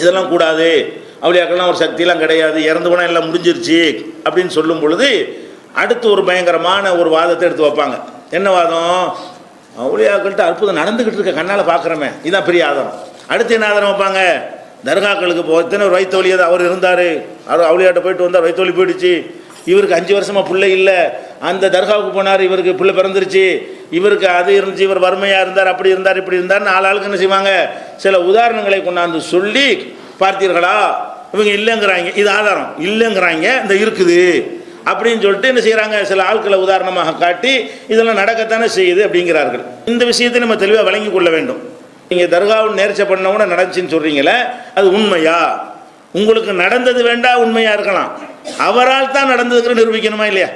இதெல்லாம் கூடாது, அவுலியாக்கள்லாம் ஒரு சக்தியெல்லாம் கிடையாது, இறந்து போனால் எல்லாம் முடிஞ்சிருச்சு அப்படின்னு சொல்லும் பொழுது அடுத்து ஒரு பயங்கரமான ஒரு வாதத்தை எடுத்து வைப்பாங்க. என்ன வாதம்? அவுலியாக்கள்கிட்ட அற்புதம் நடந்துக்கிட்டு இருக்க கண்ணால் பார்க்குறமே, இதுதான் பெரிய ஆதாரம். அடுத்து என்ன ஆதாரம் வைப்பாங்க? தர்காக்களுக்கு எத்தனை ஒரு வயிற்று வலி, அவர் இருந்தார், அவர் அவுலியாட்ட போயிட்டு வந்தார், வயிற்று வலி போயிடுச்சு, இவருக்கு 5 வருஷமாக பிள்ளை இல்லை, அந்த தர்காவுக்கு போனார், இவருக்கு பிள்ளை பிறந்துருச்சு, இவருக்கு அது இருந்துச்சு, இவர் வறுமையாக இருந்தார், அப்படி இருந்தார், இப்படி இருந்தார்னு ஆளுக்கு என்ன செய்வாங்க, சில உதாரணங்களை கொண்டாந்து சொல்லி, பார்த்தீர்களா இவங்க இல்லைங்கிறாங்க, இது ஆதாரம் இல்லைங்கிறாங்க, இந்த இருக்குது அப்படின்னு சொல்லிட்டு என்ன செய்கிறாங்க, சில ஆட்களை உதாரணமாக காட்டி இதெல்லாம் நடக்கத்தானே செய்யுது அப்படிங்கிறார்கள். இந்த விஷயத்தை நம்ம தெளிவாக வழங்கி கொள்ள வேண்டும். நீங்கள் தர்காவில் நேர்ச்சை பண்ணவன நடந்துச்சுன்னு சொல்கிறீங்களே, அது உண்மையா? உங்களுக்கு நடந்தது வேண்டாம், உண்மையாக இருக்கலாம், அவரால் தான் நடந்ததுக்கு நிரூபிக்கணுமா இல்லையா?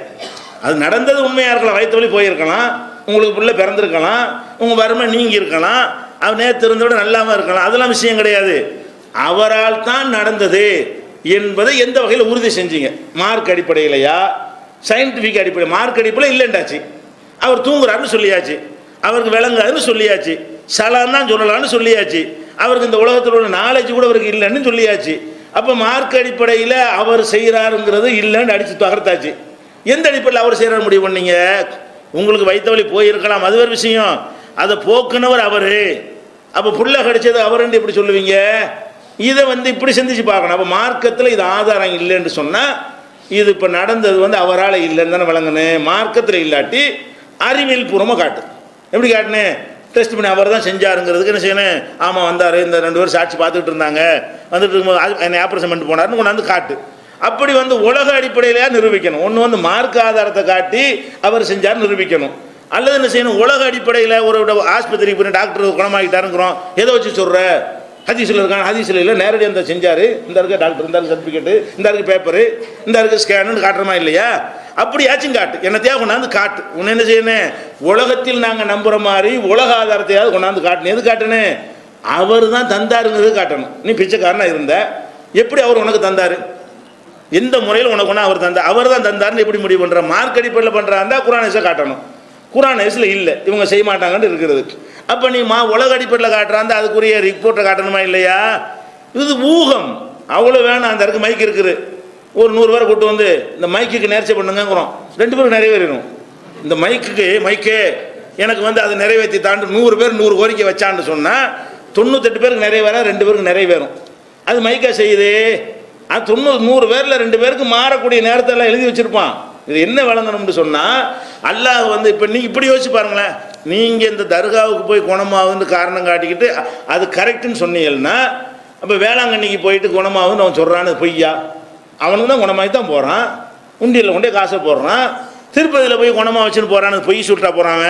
அது நடந்தது உண்மையாக இருக்கலாம், வயிற்று வலி போயிருக்கலாம், உங்களுக்கு பிள்ளை பிறந்திருக்கலாம், உங்கள் வறுமை நீங்கி இருக்கலாம், அவர் நேற்று இருந்தோட நல்லாமல் இருக்கலாம், அதெல்லாம் விஷயம் கிடையாது. அவரால் தான் நடந்தது என்பதை எந்த வகையில் உறுதி செஞ்சீங்க? மார்க் அடிப்படையிலையா, சயின்டிஃபிக் அடிப்படை? மார்க் அடிப்படையில் இல்லைண்டாச்சு, அவர் தூங்குறாருன்னு சொல்லியாச்சு, அவருக்கு விளங்காதுன்னு சொல்லியாச்சு, சலான் தான் சொல்லலான்னு சொல்லியாச்சு, அவருக்கு இந்த உலகத்தில் உள்ள நாலேஜ் கூட அவருக்கு இல்லைன்னு சொல்லியாச்சு. அப்போ மார்க் அடிப்படையில் அவர் செய்கிறாருங்கிறது இல்லைன்னு அடித்து தகர்த்தாச்சு. எந்த அடிப்படையில் அவர் செய்கிறார் முடிவு பண்ணீங்க? உங்களுக்கு வயிற்று வலி போயிருக்கலாம், அது ஒரு விஷயம், அதை போக்குனவர் அவர், அப்போ புள்ள கடிச்சது அவருன்னு எப்படி சொல்லுவீங்க? இதை இப்படி சிந்திச்சு பார்க்கணும். அப்போ மார்க்கத்தில் இது ஆதாரம் இல்லைன்னு சொன்னால் இது இப்போ நடந்தது அவரால் இல்லைன்னு தானே விளங்கணும். மார்க்கத்தில் இல்லாட்டி அறிவியல் பூர்வமாக காட்டு. எப்படி காட்டுனேன்? டெஸ்ட் பண்ணி அவர் தான் செஞ்சாருங்கிறதுக்கு என்ன செய்யணும்? ஆமாம் வந்தார், இந்த 2 பேரும் சாட்சி பார்த்துக்கிட்டு இருந்தாங்க, வந்துட்டு இருக்கும்போது என்னை ஆப்ரேஷன் பண்ணிட்டு போனார்னு கொண்டாந்து காட்டு. அப்படி உலக அடிப்படையிலேயே நிரூபிக்கணும். ஒன்று மார்க்க ஆதாரத்தை காட்டி அவர் செஞ்சார் நிரூபிக்கணும். அல்லது என்ன செய்யணும்? உலக அடிப்படையில் ஒரு ஆஸ்பத்திரிக்கு போய் டாக்டர் குணமாகிட்டாருங்கிறோம், எதை வச்சு சொல்கிற? ஹதீஸில் இருக்கான, ஹதீஸில் இல்லை, நேரடியாக இந்த செஞ்சார், இந்த இருக்க டாக்டர், இந்த சர்டிஃபிகேட்டு, இந்த இருக்க பேப்பரு, இந்த இருக்க ஸ்கேனு காட்டுறமா இல்லையா? அப்படியாச்சும் காட்டு, என்னத்தையாக கொண்டாந்து காட்டு. உன்னை என்ன செய்யணும்? உலகத்தில் நாங்கள் நம்புகிற மாதிரி உலக ஆதாரத்தையாவது கொண்டாந்து காட்டணும். எது காட்டணும்? அவர் தான் தந்தாருங்கிறது காட்டணும். நீ பிச்சைக்காரனாக இருந்த, எப்படி அவர் உனக்கு தந்தார்? எந்த முறையில் உனக்கு ஒன்றா அவர் தந்தார்? அவர் தான் தந்தாருன்னு எப்படி முடிவு பண்ணுற? மார்க் அடிப்படையில் பண்ணுறாருந்தா குர்ஆன் ஹதீஸை காட்டணும். குர்ஆன் ஹதீஸில் இல்லை, இவங்க செய்ய மாட்டாங்கன்னு இருக்கிறது. அப்போ நீ உலக அடிப்படையில் காட்டுறாந்த அதுக்குரிய ரிப்போர்ட்டை காட்டணுமா இல்லையா? இது ஊகம், அவ்வளோ வேணாம். அந்த இருக்கு மைக் இருக்குது, ஒரு 100 பேரை கூட்டு இந்த மைக்குக்கு நேர்ச்சை பண்ணுங்கிறோம், 2 பேருக்கு நிறைவேறணும். இந்த மைக்கே எனக்கு அதை நிறைவேற்றி தாண்டு 100 பேர் 100 கோரிக்கை வச்சான்னு சொன்னால் 98 பேருக்கு நிறைவேற, 2 பேருக்கு நிறைவேறும். அது மைக்கா செய்யுது. அது 100 பேரில் 2 பேருக்கு மாறக்கூடிய நேரத்தெல்லாம் எழுதி வச்சுருப்பான். இது என்ன வழங்கணும்னு சொன்னால் அல்லாஹ் இப்போ நீங்கள் இப்படி யோசிச்சு பாருங்களேன். நீங்கள் இந்த தர்காவுக்கு போய் குணமாகுதுன்னு காரணம் காட்டிக்கிட்டு அது கரெக்டுன்னு சொன்னீங்கன்னா, அப்போ வேளாங்கண்ணிக்கு போயிட்டு குணமாகுதுன்னு அவன் சொல்கிறான்னு பொய்யா? அவனுக்கு தான் குணமாகி தான் போகிறான், உண்டியில் கொண்டே காசை போடுறான். திருப்பதியில் போய் குணமாக வச்சுன்னு போகிறான்னு பொய் சுட்டா போகிறான்.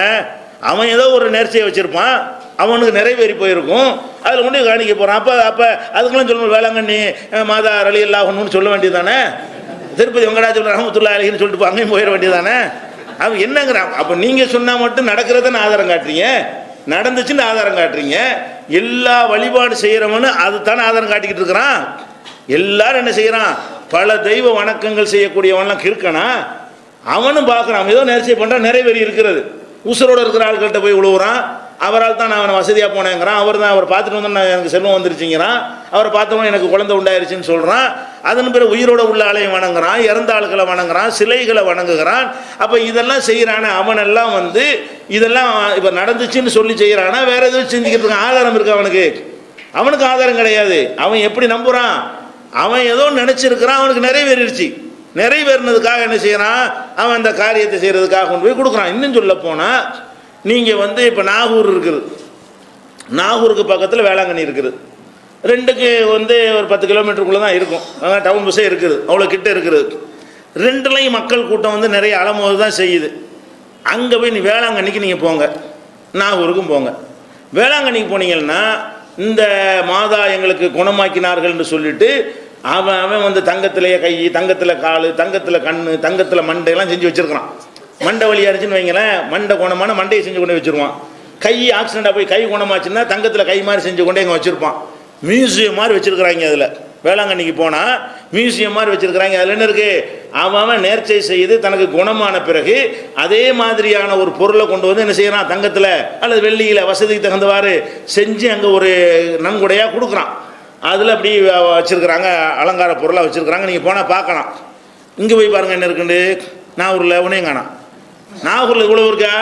அவன் ஏதோ ஒரு நேர்ச்சியை வச்சுருப்பான், அவனுக்கு நிறைவேறி போயிருக்கும், அதில் கொண்டு காணிக்க போகிறான். அப்போ அதுக்கெல்லாம் சொல்லணும் வேளாங்கண்ணி மாதா ரலியல்லாஹு சொல்ல வேண்டியது தானே? திருப்பதி வெங்கடாச்சலம் ரஹ்மத்துல்லாஹி அலைஹின்னு சொல்லிட்டு அங்கேயும் போயிட வேண்டியது தானே? அவன் என்னங்கிறான்? அப்போ நீங்கள் சொன்னால் மட்டும் நடக்கிறதானே ஆதாரம் காட்டுறீங்க, நடந்துச்சுன்னு ஆதாரம் காட்டுறீங்க. எல்லா வழிபாடு செய்கிறவனு அது தானே ஆதாரம் காட்டிக்கிட்டு இருக்கிறான். எல்லாரும் என்ன செய்கிறான்? பல தெய்வ வணக்கங்கள் செய்யக்கூடியவன்லாம் கிறுக்கனா, அவனும் பார்க்குறான், ஏதோ நேர்ச்சியை பண்ணுறான், நிறைவேறி இருக்கிறது. உசுரோடு இருக்கிற ஆட்கள்கிட்ட போய் விழுவுறான், அவரால் தான் நான் அவனை வசதியாக போனேங்கிறான், அவர் தான் அவர் பார்த்துட்டு வந்து நான் எனக்கு செல்வம் வந்துருச்சுங்கிறான், அவரை பார்த்தவன் எனக்கு குழந்தை உண்டாயிருச்சுன்னு சொல்கிறான். அதன் பிறகு உயிரோட உள்ள ஆளையும் வணங்குறான், இறந்த ஆளுகளை வணங்குறான், சிலைகளை வணங்குகிறான். அப்போ இதெல்லாம் செய்கிறானே அவனெல்லாம் இதெல்லாம் இப்போ நடந்துச்சுன்னு சொல்லி செய்கிறானா, வேற எதுவும் செஞ்சுக்கிறதுக்கு ஆதாரம் இருக்கு அவனுக்கு? அவனுக்கு ஆதாரம் கிடையாது. அவன் எப்படி நம்புகிறான்? அவன் ஏதோ நினச்சிருக்கிறான், அவனுக்கு நிறைவேறிடுச்சு. நிறைவேறினதுக்காக என்ன செய்கிறான்? அவன் அந்த காரியத்தை செய்கிறதுக்காக கொண்டு போய் கொடுக்குறான். இன்னும் சொல்ல போனால் நீங்கள் இப்போ நாகூர் இருக்குது, நாகூருக்கு பக்கத்தில் வேளாங்கண்ணி இருக்குது, ரெண்டுக்கு ஒரு 10 கிலோமீட்டருக்குள்ளே தான் இருக்கும், அதான் டவுன் பஸ்ஸே இருக்குது, அவ்வளோ கிட்ட இருக்குது. ரெண்டுலையும் மக்கள் கூட்டம் நிறைய அலமோது தான் செய்யுது. அங்கே போய் நீ வேளாங்கண்ணிக்கு நீங்கள் போங்க, நாகூருக்கும் போங்க. வேளாங்கண்ணிக்கு போனீங்கன்னா இந்த மாதா எங்களுக்கு குணமாக்கினார்கள்னு சொல்லிட்டு அவன் தங்கத்திலேயே கை, தங்கத்தில் கால், தங்கத்தில் கண், தங்கத்தில் மண்டையெல்லாம் செஞ்சு வச்சுருக்கிறான். மண்டை வலியாக இருந்துச்சுன்னு வைங்களேன், மண்டை குணமான மண்டையை செஞ்சு கொண்டே வச்சுருவான். கை ஆக்சிடெண்ட்டாக போய் கை குணமாச்சுன்னா தங்கத்தில் கை மாதிரி செஞ்சு கொண்டே இங்கே வச்சுருப்பான். மியூசியம் மாதிரி வச்சுருக்கிறாங்க. அதில் வேளாங்கண்ணிக்கு போனால் மியூசியம் மாதிரி வச்சுருக்கிறாங்க. அதில் என்ன இருக்குது? அவன் நேர்ச்சை செய்து தனக்கு குணமான பிறகு அதே மாதிரியான ஒரு பொருளை கொண்டு என்ன செய்யறான்? தங்கத்தில் அல்லது வெள்ளியில் வசதிக்கு தகுந்தவாறு செஞ்சு அங்கே ஒரு நன்கொடையாக கொடுக்குறான். அதில் அப்படி வச்சுருக்குறாங்க, அலங்கார பொருளாக வச்சுருக்குறாங்க. நீங்கள் போனால் பார்க்கலாம். இங்கே போய் பாருங்கள் என்ன இருக்குண்டு. நாகூரில் உனையும் காணாம். நாகூரில் இவ்வளோ இருக்கா?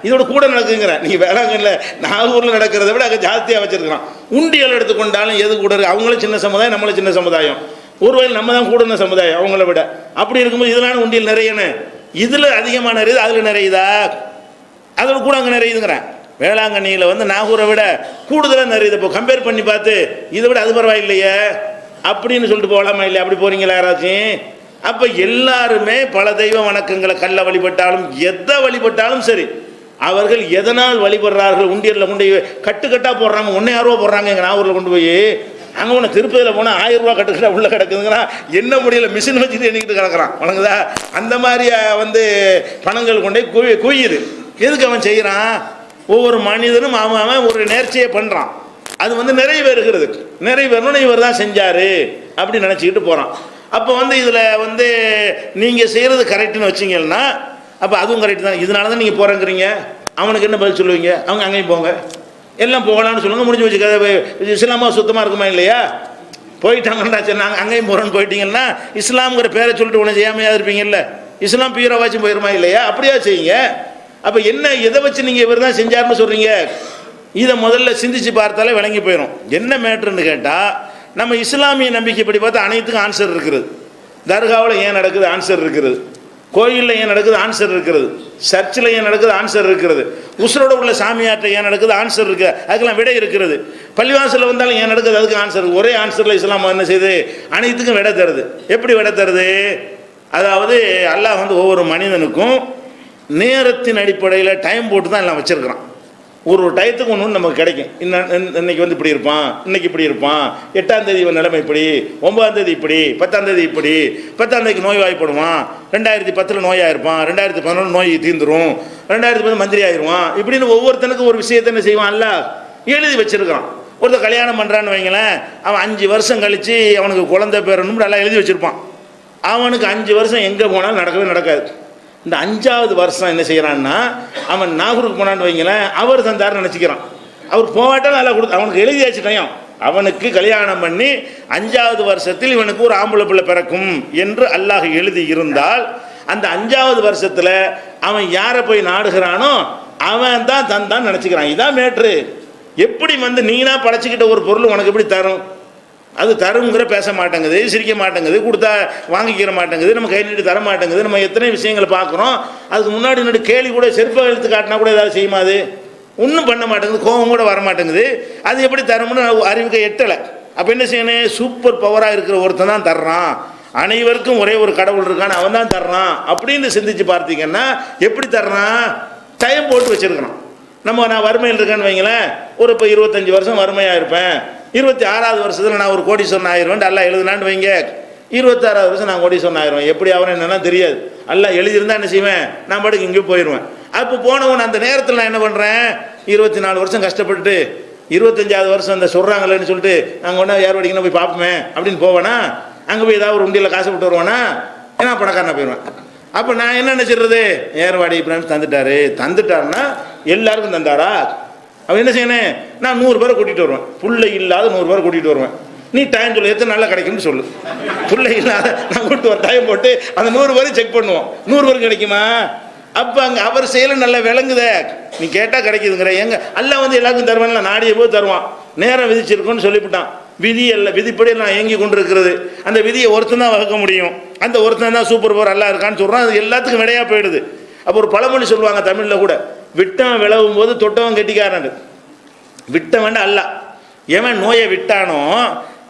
இதோட கூட நடக்குங்கிறேன். நீங்கள் வேளாங்கல்ல நாகூரில் நடக்கிறத விட அங்கே ஜாஸ்தியாக வச்சுருக்கலாம். உண்டியல் எடுத்துக்கொண்டாலும் எது கூட இருக்குது? அவங்களும் சின்ன சமுதாயம், நம்மளும் சின்ன சமுதாயம். ஒருவேளை நம்ம தான் கூடுன சமுதாயம் அவங்கள விட. அப்படி இருக்கும்போது இதெல்லாம் உண்டியல் நிறையன்னு, இதில் அதிகமாக நிறையுது, அதில் நிறையுதா? அதோட கூட அங்கே நிறையுதுங்கிறேன். வேளாங்கண்ணியில் வந்து நாகூரை விட கூடுதலாக நிறையுது. இப்போ கம்பேர் பண்ணி பார்த்து இதை விட அது பரவாயில்லையே அப்படின்னு சொல்லிட்டு போகலாமா? இல்லை அப்படி போகிறீங்களா யாராச்சும்? அப்போ எல்லாருமே பல தெய்வ வணக்கங்களை கல்லை வழிபட்டாலும் எதை வழிபட்டாலும் சரி, அவர்கள் எதனால் வழிபடுறார்கள்? உண்டியலில் கொண்டு கட்டுக்கட்டாக போடுறாங்க. 1000 ரூபா போடுறாங்க. எங்கள் நாகூரில் கொண்டு போய் அங்கே ஒன்று திருப்பதியில் போனால் 1000 ரூபா கட்டுக்கட்டா உள்ளே கிடக்குதுங்கன்னா என்ன முடியல, மிஷின் வச்சுட்டு எண்ணிக்கிட்டு கிடக்குறான். வணங்குதா? அந்த மாதிரி வந்து பணங்கள் கொண்டே குவியுது. எதுக்கு அவன் செய்கிறான்? ஒவ்வொரு மனிதனும் அவன் ஒரு நேர்ச்சியை பண்ணுறான். அது வந்து நிறைவேறுகிறது. நிறைவேறணும்னு இவர் தான் செஞ்சார் அப்படி நினச்சிக்கிட்டு போகிறான். அப்போ வந்து இதில் வந்து நீங்கள் செய்கிறது கரெக்டுன்னு வச்சிங்கன்னா அப்போ அதுவும் கரெக்டு தான். இதனால தான் நீங்கள் போகிறேங்கிறீங்க. அவனுக்கு என்ன பதில் சொல்லுவீங்க? அவங்க அங்கேயும் போங்க, எல்லாம் போகலான்னு சொல்லுங்க, முடிஞ்சு வச்சுக்காத. இஸ்லாமா சுத்தமாக இருக்குமா இல்லையா? போயிட்டாங்கன்னா சரி, நாங்கள் அங்கேயும் போகிறோன்னு போயிட்டீங்கன்னா இஸ்லாம்ங்கிற பேரை சொல்லிட்டு ஒன்று செய்யாமையாக இருப்பீங்கல்ல. இஸ்லாம் பீராவாச்சும் போயிருமா இல்லையா? அப்படியா செய்யுங்க. அப்போ என்ன, எதை வச்சு நீங்கள் இவர் தான் செஞ்சார்னு சொல்கிறீங்க? இதை முதல்ல சிந்திச்சு பார்த்தாலே விளங்கி போயிடும். என்ன மேட்ருன்னு கேட்டால், நம்ம இஸ்லாமிய நம்பிக்கைப்படி பார்த்தா அனைத்துக்கும் ஆன்சர் இருக்கிறது. தர்காவில் ஏன் நடக்குது? ஆன்சர் இருக்கிறது. கோயிலில் ஏன் நடக்குது? ஆன்சர் இருக்கிறது. சர்ச்சில் ஏன் நடக்குது? ஆன்சர் இருக்கிறது. உசுரோட உள்ள சாமியாற்ற ஏன் நடக்குது? ஆன்சர் இருக்குது. அதுக்கெல்லாம் விடை இருக்கிறது. பள்ளிவாசலில் வந்தாலும் ஏன் நடக்குது? அதுக்கு ஆன்சர் இருக்குது. ஒரே ஆன்சரில் இஸ்லாம் என்ன செய்யுது? அனைத்துக்கும் விடை தருது. எப்படி விடை தருது? அதாவது அல்லாஹ் வந்து ஒவ்வொரு மனிதனுக்கும் நேரத்தின் அடிப்படையில் டைம் போட்டு தான் எல்லாம் வச்சுருக்கிறான். ஒரு டயத்துக்கு ஒன்று நமக்கு கிடைக்கும். இன்னைக்கு வந்து இப்படி இருப்பான், இன்னைக்கு இப்படி இருப்பான், 8ஆம் தேதி நிலைமை இப்படி, 9ஆம் தேதி இப்படி, 10ஆம் தேதி இப்படி, 10ஆம் தேதிக்கு நோய் வாய்ப்படுவான், 2010 நோயாக இருப்பான், 2011 நோய் தீர்ந்துடும், 2010 மந்திரி ஆயிடுவான். இப்படின்னு ஒவ்வொருத்தனுக்கும் ஒரு விஷயத்தை என்ன செய்வான்? அல்ல எழுதி வச்சிருக்கான். ஒருத்தர் கல்யாணம் பண்ணுறான்னு வைங்களேன், அவன் 5 வருஷம் கழித்து அவனுக்கு குழந்தை பேரணும் நல்லா எழுதி வச்சுருப்பான். அவனுக்கு 5 வருஷம் எங்கே போனாலும் நடக்கவே நடக்காது. இந்த 5ஆவது வருஷம் என்ன செய்கிறான்னா, அவன் நாகூருக்கு போனான்னு வைங்களேன், அவர் தந்தாருன்னு நினச்சிக்கிறான். அவர் போவாட்டால் நல்லா அவனுக்கு எழுதி வச்சுட்டான். அவனுக்கு கல்யாணம் பண்ணி 5ஆவது வருஷத்தில் இவனுக்கு ஒரு ஆம்பளை பிள்ளை பிறக்கும் என்று அல்லாஹ் எழுதி இருந்தால், அந்த 5ஆவது வருஷத்தில் அவன் யாரை போய் நாடுகிறானோ அவன் தான் தந்தான்னு நினச்சிக்கிறான். இதான் மேட்ரு. எப்படி வந்து நீனா படைச்சிக்கிட்ட ஒரு பொருள் உனக்கு எப்படி தரும்? அது தருங்கிற பேச மாட்டேங்குது, சிரிக்க மாட்டேங்குது, கொடுத்தா வாங்கிக்கிற மாட்டேங்குது, நம்ம கை நீட்டு தர மாட்டேங்குது. நம்ம எத்தனை விஷயங்களை பார்க்குறோம். அதுக்கு முன்னாடி நின்று கேள்வி கூட செருப்பை எடுத்து காட்டினா கூட ஏதாவது செய்யுமா? அது ஒன்றும் பண்ண மாட்டேங்குது, கோபம் கூட வர மாட்டேங்குது. அது எப்படி தரும்னு அறிவுக்கு எட்டலை. அப்போ என்ன செய்யணும்? சூப்பர் பவராக இருக்கிற ஒருத்தன் தான் தர்றான், அனைவருக்கும் ஒரே ஒரு கடவுள் இருக்கான்னு அவன் தான் தர்றான் அப்படின்னு சிந்திச்சு பார்த்தீங்கன்னா எப்படி தர்றான்? டைம் போட்டு வச்சுருக்கணும். நான் வறுமையில் இருக்கேன்னு வைங்களேன், ஒரு இப்போ 25 வருஷம் வறுமையாக இருப்பேன், 26ஆவது வருஷத்தில் நான் ஒரு கோடீஸ்வரன் ஆயிடுவேன் அல்ல எழுதுனான்னு வைங்க. 26ஆவது வருஷம் நான் கோடீஸ்வரன் ஆயிடுவேன். எப்படி ஆகணும் என்னன்னா தெரியாது. அல்ல எழுதியிருந்தா என்ன செய்வேன்? நான் பாட்டுக்கு இங்கேயும் போயிடுவேன். அப்போ போனவன் அந்த நேரத்தில் நான் என்ன பண்ணுறேன்? 24 வருஷம் கஷ்டப்பட்டு 25ஆவது வருஷம் அந்த சொல்கிறாங்களேன்னு சொல்லிட்டு நாங்கள் ஒன்றா யார் வடிக்கணும் போய் பார்ப்போமே அப்படின்னு போவேனா? அங்கே போய் ஏதாவது ஒரு உண்டியில் காசு விட்டு வருவானா? ஏன்னா பணக்காரனா போயிடுவேன். அப்போ நான் என்ன நினச்சிடுறது? ஏர்வாடி இப்படின்னு தந்துட்டாருன்னா எல்லாருக்கும் தந்தாரா? அவன் என்ன செய்யணும்? நான் 100 பேரை கூட்டிகிட்டு வருவேன். பிள்ளை இல்லாத 100 பேரை கூட்டிகிட்டு வருவேன். நீ டைம் சொல்லு, எத்தனை நாளில் கிடைக்கும்னு சொல்லு. பிள்ளை இல்லாத நான் கூப்பிட்டு ஒரு டைம் போட்டு அந்த 100 பேரையும் செக் பண்ணுவோம். 100 பேருக்கு கிடைக்குமா? அப்போ அங்கே அவர் செயல நல்லா விளங்குதே. நீ கேட்டால் கிடைக்குதுங்கிற எங்க எல்லாம் வந்து எல்லாருக்கும் தருவான்ல, நாடிய போது தருவான். நேரம் விதிச்சிருக்கோன்னு சொல்லிவிட்டான். விதி அல்ல, விதிப்படி நான் இயங்கி கொண்டு இருக்கிறது. அந்த விதியை ஒருத்தன் தான் வகுக்க முடியும். அந்த ஒருத்தன் தான் சூப்பர் பவர் அல்லா இருக்கான்னு சொல்கிறான். அது எல்லாத்துக்கும் விடையாக போயிடுது. அப்போ ஒரு பழமொழி சொல்லுவாங்க தமிழில் கூட, விட்டவன் விளவும் போது தொட்டவன் கெட்டிக்காரன். விட்டவன் அல்ல, எவன் நோயை விட்டானோ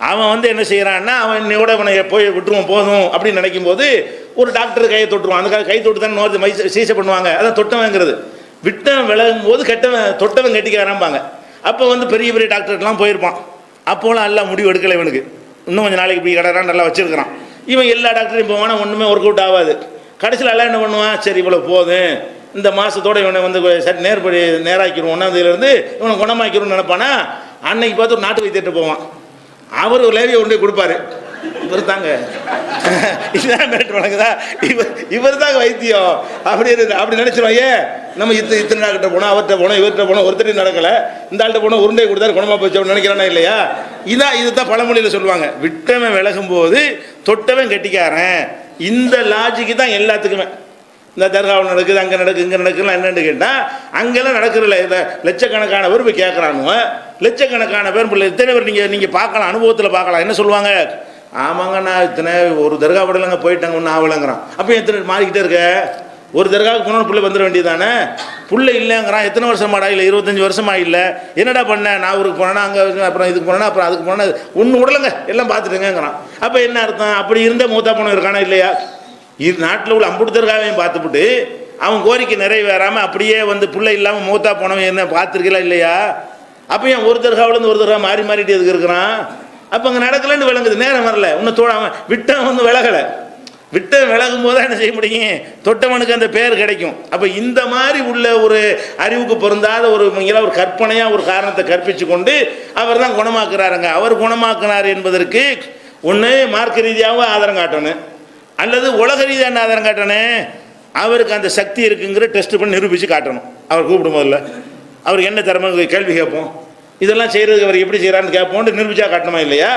அவன் வந்து என்ன செய்கிறான்னா, அவன் இன்னையோட இவனை போய் விட்டுருவோம் போதும் அப்படின்னு நினைக்கும் போது ஒரு டாக்டர் கையை தொட்டுருவான். அந்த கை தொட்டு தான் நோய் சிகிச்சை பண்ணுவாங்க. அதான் தொட்டவங்கிறது. விட்டவன் விலகும் போது தொட்டவன் கெட்டிக்காரம்பாங்க. அப்போ வந்து பெரிய பெரிய டாக்டர்லாம் போயிருப்பான். அப்போலாம் எல்லாம் முடிவு எடுக்கலை. இவனுக்கு இன்னும் கொஞ்சம் நாளைக்கு இப்படி கடறான் நல்லா வச்சுருக்கிறான். இவன் எல்லா டாக்டரையும் போவானா, ஒன்றுமே ஒர்க் அவுட் ஆகாது. கடைசியில் எல்லாம் என்ன பண்ணுவான்? சரி இவ்வளோ போதும், இந்த மாதத்தோடு இவனை வந்து சரி நேராக்கிடுவோம், ஒன்றாந்தேதியிலேருந்து இவனை குணமாக்கிடுவோம்னு நினைப்பானா. அன்னைக்கு பார்த்து ஒரு நாட்டு வைத்தியத்தை போவான். அவர் ஒரு லேவியை கொண்டு கொடுப்பாரு. இவர் தாங்க இதுதான் மிரட்டு வழங்குதா, இவர் தாங்க வைத்தியம் அப்படி நினைச்சிருவாங்க. நம்ம இத்தனை நாள் கிட்ட போனோம், அவர்கிட்ட போனோம், இவர்கிட்ட போனோம், ஒருத்தரையும் நடக்கலை, இந்த ஆள்கிட்ட போனோம், உருண்டை கொடுத்தாரு குணமாக போச்சு அப்படின்னு நினைக்கிறானா இல்லையா? இதுதான் பழமொழியில் சொல்லுவாங்க, விட்டவன் விலகும் போது தொட்டவன் கெட்டிக்காரன். இந்த லாஜிக்கு தான் எல்லாத்துக்குமே. இந்த தர்காவில் நடக்குது, அங்கே நடக்குது, இங்கே நடக்குதுலாம் என்னென்னு கேட்டால் அங்கெல்லாம் நடக்கிறதில்ல. இதை லட்சக்கணக்கான பேர் போய் கேட்குறானுவ, லட்சக்கணக்கான பேர் இத்தனை பேர் நீங்கள் பார்க்கலாம், அனுபவத்தில் பார்க்கலாம். என்ன சொல்லுவாங்க, ஆமாங்க நான் இத்தனை ஒரு தர்காவிடலங்க போயிட்டாங்க ஒன்றும் ஆகலைங்கிறான். அப்போ எத்தனை மாறிக்கிட்டே இருக்க, ஒரு தர்காவுக்கு போனோம் பிள்ளை வந்துட வேண்டியதானே. பிள்ளை இல்லைங்கிறான், எத்தனை வருஷமாடா, இல்லை 25 வருஷமா இல்லை, என்னடா பண்ண, நான் ஊருக்கு போனேன்னா அங்கே, அப்புறம் இதுக்கு போனேன்னா அப்புறம் அதுக்கு போனேன்னா ஒன்று விடலைங்க எல்லாம் பார்த்துட்டுங்கிறான். அப்போ என்ன அர்த்தம், அப்படி இருந்த மூத்தா போன இருக்கானா இல்லையா? இது நாட்டில் உள்ள அம்புட்டு தர்காவையும் பார்த்துப்புட்டு அவன் கோரிக்கை நிறைவேறாமல் அப்படியே வந்து பிள்ளை இல்லாமல் மூத்தா போனவன் என்ன பார்த்துருக்கலாம் இல்லையா? அப்போ ஏன் ஒரு தர்காவிலேருந்து ஒரு தர்கா மாறிட்டு எதுக்கு இருக்கிறான்? அப்போ அங்கே நடக்கலன்னு விளங்குது, நேரம் வரல, இன்னும் தோடாமல் விட்டவன் வந்து விலகலை. விட்ட விலகும் போது என்ன செய்ய முடியும், தொட்டவனுக்கு அந்த பேர் கிடைக்கும். அப்போ இந்த மாதிரி உள்ள ஒரு அறிவுக்கு பொருந்தாத ஒரு கற்பனையாக ஒரு காரணத்தை கற்பித்து கொண்டு அவர் தான் குணமாக்குறாருங்க. அவர் குணமாக்குனார் என்பதற்கு ஒன்று மார்க்க ரீதியாகவும் ஆதாரம் காட்டணும், அல்லது உலக ரீதியான ஆதாரம் காட்டணும். அவருக்கு அந்த சக்தி இருக்குங்கிற டெஸ்ட் பண்ணி நிரூபித்து காட்டணும். அவர் கூப்பிடும் போதில்ல அவருக்கு என்ன திறமை கேள்வி கேட்போம், இதெல்லாம் செய்கிறதுக்கு அவர் எப்படி செய்கிறான்னு கேட்போம்னு நிரூபிச்சா காட்டணுமா இல்லையா?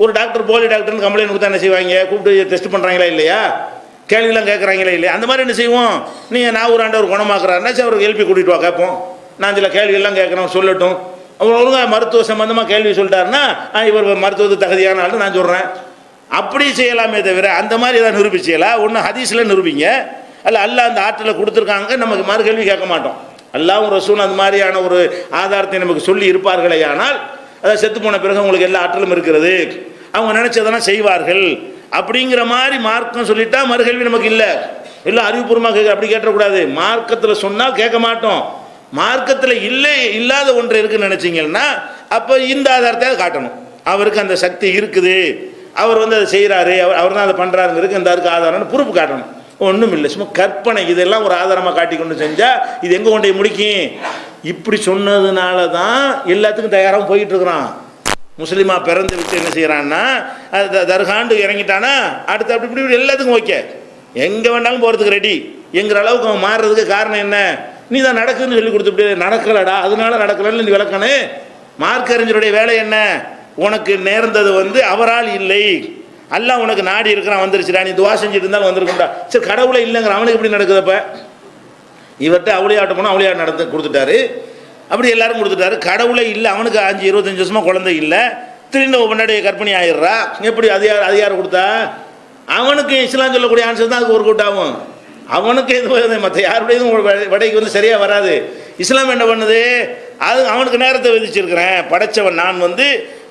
ஒரு டாக்டர் போலி டாக்டர்னு கம்ப்ளைண்ட் கொடுத்தா என்ன செய்வாங்க, கூப்பிட்டு டெஸ்ட் பண்ணுறாங்களா இல்லையா, கேள்விலாம் கேட்குறாங்களா இல்லையா? அந்த மாதிரி என்ன செய்வோம், நீங்கள் நான் ஒரு ஆண்டவர் குணமாக்குறாருன்னா சரி அவருக்கு எழுப்பி கூட்டிகிட்டு வா கேட்போம். நான் சில கேள்வியெல்லாம் கேட்குறோம் சொல்லட்டும். அவர் ஒழுங்காக மருத்துவ சம்பந்தமாக கேள்வி சொல்லிட்டாருன்னா இவர் மருத்துவத்துக்கு தகுதியான ஆள் நான் சொல்கிறேன். அப்படி செய்யலாமே தவிர அந்த மாதிரி ஏதாவது நிரூபிச்சியலாம். ஒன்று ஹதீஸில் நிரூபிங்க, அல்ல அல்லாஹ் அந்த ஆற்றலை கொடுத்துருக்காங்க, நமக்கு மறு கேள்வி கேட்க மாட்டோம். அல்லாஹ்வும் ரசூலும் அந்த மாதிரியான ஒரு ஆதாரத்தை நமக்கு சொல்லி இருப்பார்களே, ஆனால் அதை செத்து போன பிறகு உங்களுக்கு எல்லா ஆற்றலும் இருக்கிறது, அவங்க நினைச்சதெல்லாம் செய்வார்கள் அப்படிங்கிற மாதிரி மார்க்கம் சொல்லிட்டா மறுகேள்வி நமக்கு இல்லை. எல்லாம் அறிவுபூர்வமாக கேட்க அப்படி கேட்டக்கூடாது. மார்க்கத்தில் சொன்னால் கேட்க மாட்டோம். மார்க்கத்தில் இல்லாத ஒன்று இருக்குன்னு நினைச்சிங்கன்னா அப்போ இந்த ஆதாரத்தை காட்டணும். அவருக்கு அந்த சக்தி இருக்குது, அவர் வந்து அதை செய்கிறாரு, அவர் தான் அதை பண்ணுறாருங்கிறதுக்கு இந்த அதுக்கு ஆதாரம்னு ப்ரூஃப் காட்டணும். ஒன்றும் இல்லை, சும்மா கற்பனை. இதெல்லாம் ஒரு ஆதாரமாக காட்டி கொண்டு செஞ்சால் இது எங்கே கொண்டு போய் முடிக்கும்? இப்படி சொன்னதுனால தான் எல்லாத்துக்கும் தயாராகவும் போயிட்டு இருக்கிறான். முஸ்லீமாக பிறந்து வச்சு என்ன செய்கிறான்னா தர்காண்டு இறங்கிட்டானா அடுத்து அப்படி இப்படி எல்லாத்துக்கும் ஓகே, எங்கே வேண்டாலும் போகிறதுக்கு ரெடி என்கிற அளவுக்கு அவன் மாறுறதுக்கு காரணம் என்ன? நீ தான் நடக்குதுன்னு சொல்லி கொடுத்துட்டு நடக்கலடா அதனால நடக்கலன்னு நீ விளக்கணும். மார்க் அறிஞருடைய வேலை என்ன? உனக்கு நேர்ந்தது வந்து அவரால் இல்லை, அல்லாஹ் உனக்கு நாடி இருக்கிறான் வந்துருச்சுடா, நீ துவா செஞ்சுட்டு இருந்தாலும் வந்திருக்கும்டா. சரி கடவுளை இல்லைங்கிற அவனுக்கு எப்படி நடக்குதப்ப? இவர்கிட்ட அவளியாட்ட போனால் அவளியாட் நடந்து கொடுத்துட்டாரு, அப்படி எல்லாரும் கொடுத்துட்டாரு. கடவுளை இல்லை, அவனுக்கு 25 வருஷமா குழந்தை இல்லை, திடீர்னு முன்னாடி கற்பனை ஆயிடுறா. எப்படி அது யார் கொடுத்தா? அவனுக்கு இஸ்லாம் சொல்லக்கூடிய ஆன்சர் தான் அதுக்கு ஒரு கூட்டாகும். அவனுக்கு எது மற்ற யாருடையதும் விடைக்கு வந்து சரியாக வராது. இஸ்லாம் என்ன பண்ணுது, அது அவனுக்கு நேரத்தை விதிச்சிருக்கிறேன், படைச்சவன் நான் வந்து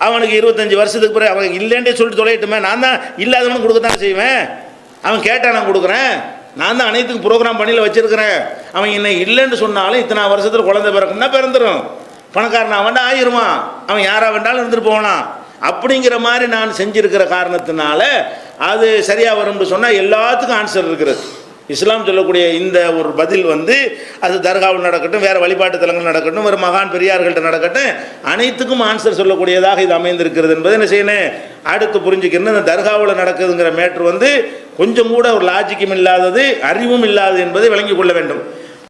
அவனுக்கு 25 வருஷத்துக்கு பிறகு அவன் இல்லைன்றே சொல்லிட்டு தொலைட்டுமே, நான் தான் இல்லாதவனும் கொடுக்கத்தான் செய்வேன். அவன் கேட்டால் நான் கொடுக்குறேன், நான் தான் அனைத்துக்கும் ப்ரோக்ராம் பண்ணியில் வச்சிருக்கிறேன். அவன் என்ன இல்லைன்னு சொன்னாலும் இத்தனை வருஷத்தில் குழந்தை பிறக்கும்னா பிறந்துடும், பணக்காரன் அவன் ஆயிருவான், அவன் யாராக வேண்டாலும் இருந்துட்டு போகலாம். அப்படிங்கிற மாதிரி நான் செஞ்சிருக்கிற காரணத்தினால அது சரியாக வரும்னு சொன்னால் எல்லாத்துக்கும் ஆன்சர் இருக்கிறது. இஸ்லாம் சொல்லக்கூடிய இந்த ஒரு பதில் வந்து அது தர்காவில் நடக்கட்டும், வேறு வழிபாட்டு தலங்கள் நடக்கட்டும், ஒரு மகான் பெரியார்கள்ட்ட நடக்கட்டும், அனைத்துக்கும் ஆன்சர் சொல்லக்கூடியதாக இது அமைந்திருக்கிறது என்பது என்ன செய்யணும் அடுத்து புரிஞ்சுக்கணும். இந்த தர்காவில் நடக்குதுங்கிற மேட்ரு வந்து கொஞ்சம் கூட ஒரு லாஜிக்கும் இல்லாதது, அறிவும் இல்லாதது என்பதை விளங்கி கொள்ள வேண்டும்.